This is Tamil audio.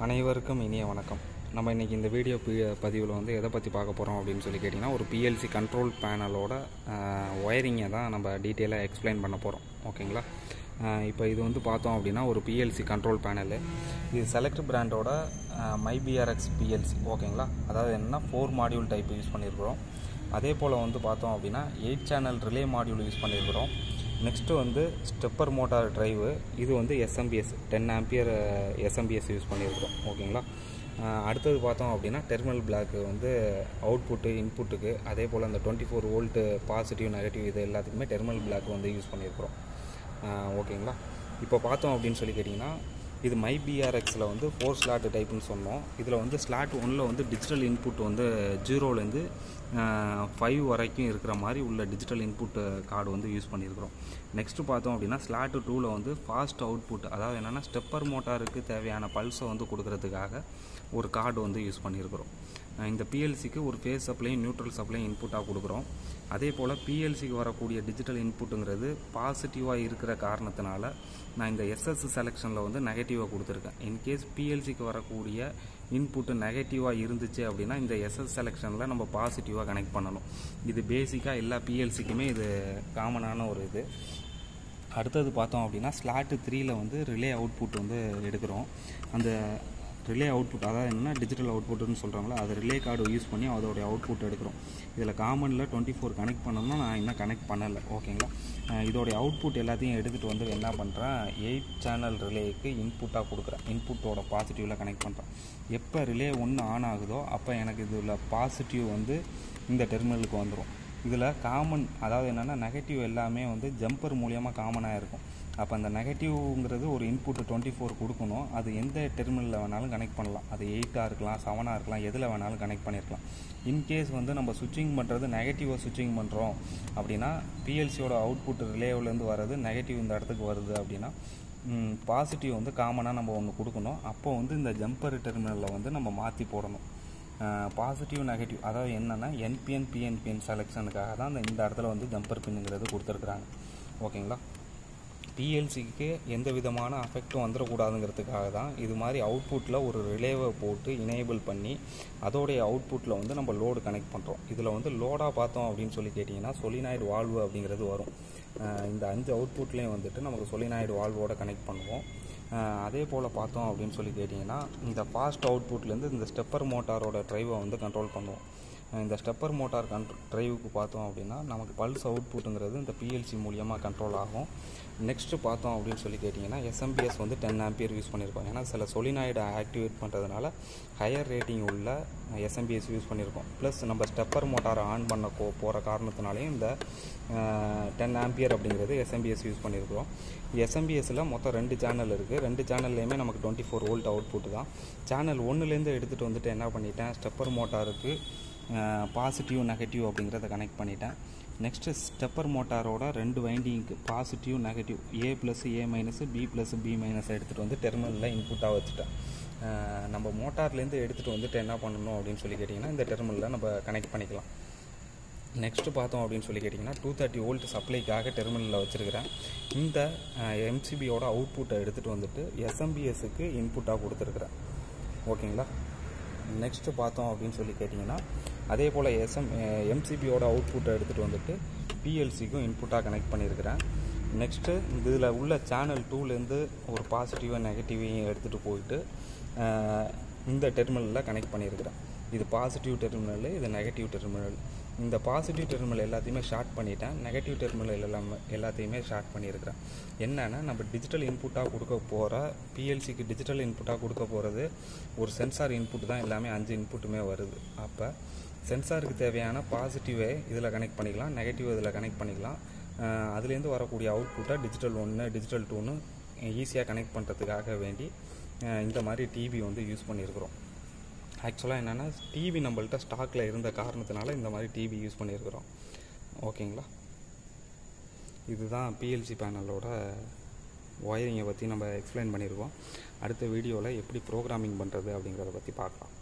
அனைவருக்கும் இனிய வணக்கம். நம்ம இன்றைக்கி இந்த வீடியோ பதிவில் எதை பற்றி பார்க்க போகிறோம் அப்படின்னு சொல்லி கேட்டிங்கன்னா, ஒரு பிஎல்சி கண்ட்ரோல் பேனலோட ஒயரிங்கை தான் நம்ம டீட்டெயிலாக எக்ஸ்பிளைன் பண்ண போகிறோம். ஓகேங்களா? இப்போ இது பார்த்தோம் அப்படின்னா ஒரு பிஎல்சி கண்ட்ரோல் பேனலு. இது செலக்ட் பிராண்டோட MIBRX PLC. ஓகேங்களா? அதாவது என்னென்னா 4 மாடியூல் டைப் யூஸ் பண்ணியிருக்கிறோம். அதே போல் பார்த்தோம் அப்படின்னா 8 சேனல் ரிலே மாடியூல் யூஸ் பண்ணியிருக்கிறோம். Next stepper motor drive. இது SMBS 10 ஆம்பியர் SMBS யூஸ் பண்ணியிருக்கிறோம். ஓகேங்களா? அடுத்தது பார்த்தோம் அப்படின்னா டெர்மினல் பிளாக்கு அவுட்புட்டு இன்புட்டுக்கு, அதே போல் அந்த 24 வோல்ட்டு பாசிட்டிவ் நெகட்டிவ் இது எல்லாத்துக்குமே டெர்மினல் பிளாக் யூஸ் பண்ணியிருக்கிறோம். ஓகேங்களா? இப்போ பார்த்தோம் அப்படின்னு சொல்லி கேட்டிங்கன்னா, இது MIBRXல 4 ஸ்லாட் டைப்புன்னு சொன்னோம். இதில் ஸ்லாட் 1ல் டிஜிட்டல் இன்புட் 0லேருந்து 5 வரைக்கும் இருக்கிற மாதிரி உள்ள டிஜிட்டல் இன்புட் கார்டு யூஸ் பண்ணியிருக்கிறோம். நெக்ஸ்ட்டு பார்த்தோம் அப்படின்னா ஸ்லாட் 2ல் ஃபாஸ்ட் அவுட்புட், அதாவது என்னென்னா ஸ்டெப்பர் மோட்டாருக்கு தேவையான பல்ஸை கொடுக்கறதுக்காக ஒரு கார்டு யூஸ் பண்ணியிருக்கிறோம். இந்த பிஎல்சிக்கு ஒரு ஃபேஸ் சப்ளையும் நியூட்ரல் சப்ளையும் இன்புட்டாக கொடுக்குறோம். அதே போல் பிஎல்சிக்கு வரக்கூடிய டிஜிட்டல் இன்புட்டுங்கிறது பாசிட்டிவாக இருக்கிற காரணத்தினால நான் இந்த எஸ்எஸ் செலெக்ஷனில் நெகட்டிவாக கொடுத்துருக்கேன். இன்கேஸ் பிஎல்சிக்கு வரக்கூடிய இன்புட்டு நெகட்டிவாக இருந்துச்சு அப்படின்னா இந்த எஸ்எஸ் செலெக்ஷனில் நம்ம பாசிட்டிவாக கனெக்ட் பண்ணணும். இது பேசிக்காக எல்லா பிஎல்சிக்குமே இது காமனான ஒரு இது. அடுத்தது பார்த்தோம் அப்படின்னா ஸ்லாட்டு 3ல் ரிலே அவுட்புட் எடுக்கிறோம். அந்த ரிலே அவுட்புட், அதாவது என்ன டிஜிட்டல் அவுட்புட்டுன்னு சொல்கிறாங்களோ அது ரிலே கார்டு யூஸ் பண்ணி அதோடைய அவுட்புட் எடுக்கிறோம். இதில் காமனில் 24 கனெக்ட் பண்ணோம்னா நான் இன்னும் கனெக்ட் பண்ணலை. ஓகேங்களா? இதோடைய அவுட்புட் எல்லாத்தையும் எடுத்துகிட்டு என்ன பண்ணுறேன், 8 சேனல் ரிலேக்கு இன்புட்டாக கொடுக்குறேன். இன்புட்டோட பாசிட்டிவில் கனெக்ட் பண்ணுறேன். எப்போ ரிலே 1 ஆன் ஆகுதோ அப்போ எனக்கு இதில் பாசிட்டிவ் இந்த டெர்மினலுக்கு வந்துடும். இதில் காமன், அதாவது என்னென்னா நெகட்டிவ் எல்லாமே ஜம்பர் மூலியமாக காமனாக இருக்கும். அப்போ அந்த நெகட்டிவ்ங்கிறது ஒரு இன்புட்டு 24 கொடுக்கணும். அது எந்த டெர்மினலில் வேணாலும் கனெக்ட் பண்ணலாம். அது 8ஆக இருக்கலாம், 7ஆக இருக்கலாம், எதில் வேணாலும் கனெக்ட் பண்ணியிருக்கலாம். இன்கேஸ் நம்ம சுவிட்சிங் பண்ணுறது நெகட்டிவாக சுவிட்சிங் பண்ணுறோம் அப்படின்னா, பிஎல்சியோட அவுட்புட் ரிலேவிலேருந்து வர்றது நெகட்டிவ் இந்த இடத்துக்கு வருது அப்படின்னா பாசிட்டிவ் காமனாக நம்ம ஒன்று கொடுக்கணும். அப்போ இந்த ஜம்பர் டெர்மினலில் நம்ம மாற்றி போடணும். பாசிட்டிவ் நெகட்டிவ், அதாவது என்னென்னா என்பிஎன் பிஎன்பிஎன் செலெக்ஷனுக்காக தான் இந்த இடத்துல ஜம்பர் பின்னுங்கிறது கொடுத்துருக்குறாங்க. ஓகேங்களா? பிஎல்சிக்கு எந்த விதமான அஃபெக்டும் வந்துடக்கூடாதுங்கிறதுக்காக தான் இது மாதிரி அவுட்புட்டில் ஒரு ரிலேவை போட்டு இனேபிள் பண்ணி அதோடைய அவுட்புட்டில் நம்ம லோடு கனெக்ட் பண்ணுறோம். இதில் லோடாக பார்த்தோம் அப்படின்னு சொல்லி கேட்டிங்கன்னா சொலினாய்டு வால்வு அப்படிங்கிறது வரும். இந்த 5 அவுட்புட்லேயும் நமக்கு சொலினாய்டு வால்வோட கனெக்ட் பண்ணுவோம். அதே போல் பார்த்தோம் அப்படின்னு சொல்லி கேட்டிங்கன்னா இந்த ஃபாஸ்ட் அவுட்புட்லேருந்து இந்த ஸ்டெப்பர் மோட்டாரோட ட்ரைவை கண்ட்ரோல் பண்ணுவோம். இந்த ஸ்டெப்பர் மோட்டார் ட்ரைவுக்கு பார்த்தோம் அப்படின்னா நமக்கு பல்ஸ் அவுட்புட்டுங்கிறது இந்த பிஎல்சி மூலியமாக கண்ட்ரோல் ஆகும். நெக்ஸ்ட்டு பார்த்தோம் அப்படின்னு சொல்லி கேட்டிங்கன்னா SMBS 10 ஆம்பியர் யூஸ் பண்ணியிருக்கோம். ஏன்னா சில சொலினாய்டை ஆக்டிவேட் பண்ணுறதுனால ஹையர் ரேட்டிங் உள்ள SMBS யூஸ் பண்ணியிருக்கோம். ப்ளஸ் நம்ம ஸ்டெப்பர் மோட்டாரை ஆன் பண்ண போகிற காரணத்தினாலேயும் இந்த 10 ஆம்பியர் அப்படிங்கிறது SMBS யூஸ் பண்ணியிருக்கிறோம். SMBSல மொத்தம் 2 சேனல் இருக்குது. 2 சேனல்லையுமே நமக்கு 24 வோல்ட் அவுட்புட் தான். சேனல் 1லேருந்து எடுத்துகிட்டு என்ன பண்ணிட்டேன், ஸ்டெப்பர் மோட்டாருக்கு பாசிட்டிவ் நெகட்டிவ் அப்படிங்கிறத கனெக்ட் பண்ணிட்டேன். நெக்ஸ்ட்டு ஸ்டெப்பர் மோட்டாரோட 2 வைண்டிங்க்கு positive negative A plus A minus B plus B minus எடுத்துகிட்டு டெர்மினலில் இன்புட்டாக வச்சுட்டேன். நம்ம மோட்டார்லேருந்து எடுத்துகிட்டு என்ன பண்ணணும் அப்படின்னு சொல்லி கேட்டிங்கன்னா இந்த டெர்மினலில் நம்ம கனெக்ட் பண்ணிக்கலாம். நெக்ஸ்ட்டு பார்த்தோம் அப்படின்னு சொல்லி கேட்டிங்கன்னா 230 வோல்ட் சப்ளைக்காக டெர்மினலில் வச்சுருக்கிறேன். இந்த MCBயோட அவுட்புட்டை எடுத்துகிட்டு SMBSக்கு இன்புட்டாக கொடுத்துருக்குறேன். ஓகேங்களா? நெக்ஸ்ட்டு பார்த்தோம் அப்படின்னு சொல்லி கேட்டிங்கன்னா அதே போல் MCBயோட அவுட்புட்டை எடுத்துகிட்டு பிஎல்சிக்கும் இன்புட்டாக கனெக்ட் பண்ணியிருக்கிறேன். நெக்ஸ்ட்டு இதில் உள்ள சேனல் 2லேருந்து ஒரு பாசிட்டிவாக நெகட்டிவையும் எடுத்துகிட்டு போயிட்டு இந்த டெர்மினலில் கனெக்ட் பண்ணியிருக்கிறேன். இது பாசிட்டிவ் டெர்மினல், இது நெகட்டிவ் டெர்மினல். இந்த பாசிட்டிவ் டெர்மினல் எல்லாத்தையுமே ஷார்ட் பண்ணிட்டேன். நெகட்டிவ் டெர்மினல் எல்லாத்தையுமே ஷார்ட் பண்ணியிருக்கிறேன். என்னென்னா நம்ம டிஜிட்டல் இன்புட்டாக கொடுக்க போகிற பிஎல்சிக்கு டிஜிட்டல் இன்புட்டாக கொடுக்க போகிறது ஒரு சென்சார் இன்புட் தான். எல்லாமே 5 இன்புட்டுமே வருது. அப்போ சென்சாருக்கு தேவையான பாசிட்டிவை இதில் கனெக்ட் பண்ணிக்கலாம், நெகட்டிவ் இதில் கனெக்ட் பண்ணிக்கலாம். அதுலேருந்து வரக்கூடிய அவுட்புட்டை டிஜிட்டல் 1 டிஜிட்டல் 2ன்னு ஈஸியாக கனெக்ட் பண்ணுறதுக்காக வேண்டி இந்த மாதிரி டிவி யூஸ் பண்ணியிருக்கிறோம். ஆக்சுவலாக என்னென்னா டிவி நம்மள்ட்ட ஸ்டாக்கில் இருந்த காரணத்தினால இந்த மாதிரி டிவி யூஸ் பண்ணியிருக்கிறோம். ஓகேங்களா? இதுதான் பிஎல்சி பேனலோட ஒயரிங்கை பற்றி நம்ம எக்ஸ்பிளைன் பண்ணியிருக்கோம். அடுத்த வீடியோவில் எப்படி ப்ரோக்ராமிங் பண்ணுறது அப்படிங்கிறத பற்றி பார்க்கலாம்.